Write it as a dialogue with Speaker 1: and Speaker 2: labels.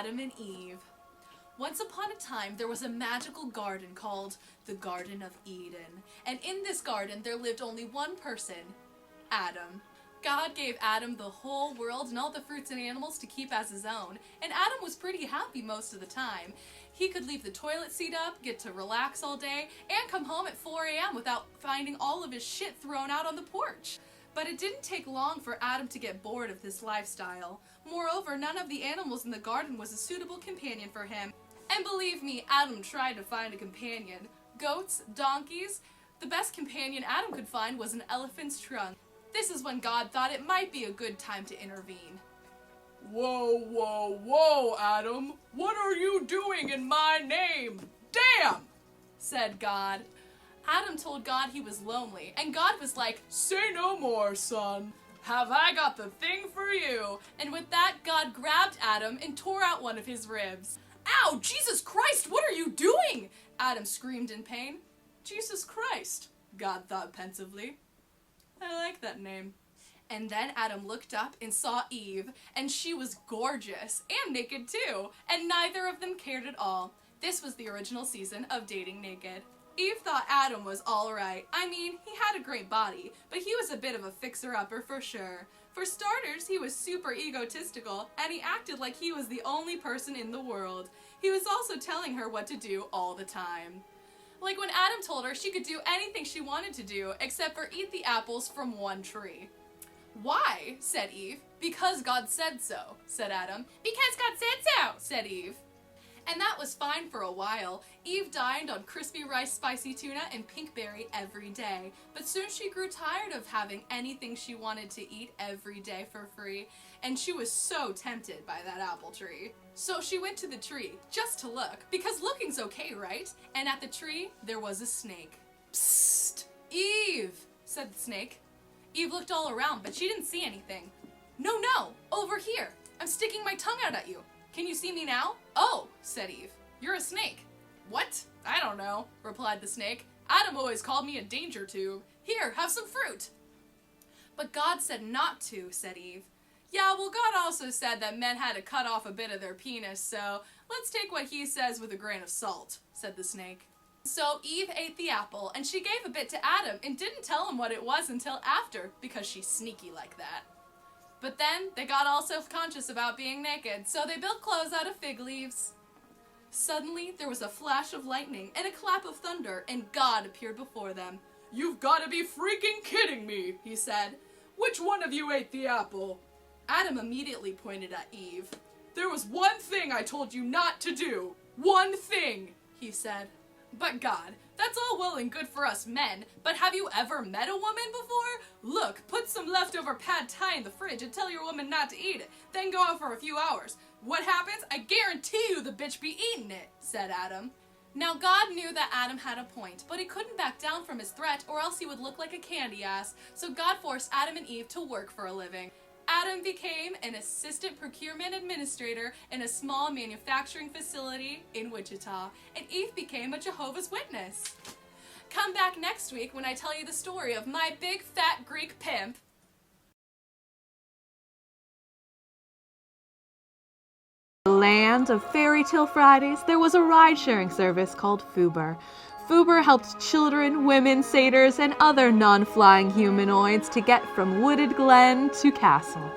Speaker 1: Adam and Eve. Once upon a time, there was a magical garden called the Garden of Eden. And in this garden, there lived only one person, Adam. God gave Adam the whole world and all the fruits and animals to keep as his own. And Adam was pretty happy most of the time. He could leave the toilet seat up, get to relax all day, and come home at 4 a.m. without finding all of his shit thrown out on the porch. But it didn't take long for Adam to get bored of this lifestyle. Moreover, none of the animals in the garden was a suitable companion for him. And believe me, Adam tried to find a companion. Goats, donkeys. The best companion Adam could find was an elephant's trunk. This is when God thought it might be a good time to intervene.
Speaker 2: Whoa, whoa, whoa, Adam! What are you doing in my name? Damn!
Speaker 1: Said God. Adam told God he was lonely, and God was like,
Speaker 2: "Say no more, son. Have I got the thing for you?"
Speaker 1: And with that, God grabbed Adam and tore out one of his ribs. Ow! Jesus Christ, what are you doing? Adam screamed in pain. Jesus Christ, God thought pensively. I like that name. And then Adam looked up and saw Eve, and she was gorgeous, and naked too, and neither of them cared at all. This was the original season of Dating Naked. Eve thought Adam was alright. I mean, he had a great body, but he was a bit of a fixer-upper for sure. For starters, he was super egotistical, and he acted like he was the only person in the world. He was also telling her what to do all the time. Like when Adam told her she could do anything she wanted to do, except for eat the apples from one tree. Why? Said Eve. Because God said so, said Adam. Because God said so, said Eve. And that was fine for a while. Eve dined on crispy rice, spicy tuna, and pinkberry every day. But soon she grew tired of having anything she wanted to eat every day for free, and she was so tempted by that apple tree. So she went to the tree, just to look, because looking's okay, right? And at the tree, there was a snake. Psst! Eve! Said the snake. Eve looked all around, but she didn't see anything. No, over here! I'm sticking my tongue out at you. Can you see me now? Oh, said Eve. You're a snake. What? I don't know, replied the snake. Adam always called me a danger tube. Here, have some fruit. But God said not to, said Eve. Yeah, well, God also said that men had to cut off a bit of their penis, so let's take what he says with a grain of salt, said the snake. So Eve ate the apple, and she gave a bit to Adam and didn't tell him what it was until after, because she's sneaky like that. But then they got all self-conscious about being naked, so they built clothes out of fig leaves. Suddenly, there was a flash of lightning and a clap of thunder, and God appeared before them.
Speaker 2: "You've got to be freaking kidding me," he said. "Which one of you ate the apple?"
Speaker 1: Adam immediately pointed at Eve.
Speaker 2: "There was one thing I told you not to do. One thing," he said.
Speaker 1: But God, that's all well and good for us men, but have you ever met a woman before? Look, put some leftover pad thai in the fridge and tell your woman not to eat it, then go out for a few hours. What happens? I guarantee you the bitch be eating it, said Adam. Now God knew that Adam had a point, but he couldn't back down from his threat or else he would look like a candy ass, so God forced Adam and Eve to work for a living. Adam became an assistant procurement administrator in a small manufacturing facility in Wichita, and Eve became a Jehovah's Witness. Come back next week when I tell you the story of my big fat Greek pimp.
Speaker 3: The land of Fairy Tale Fridays, there was a ride-sharing service called Fuber. Fuber helped children, women, satyrs, and other non-flying humanoids to get from Wooded Glen to Castle.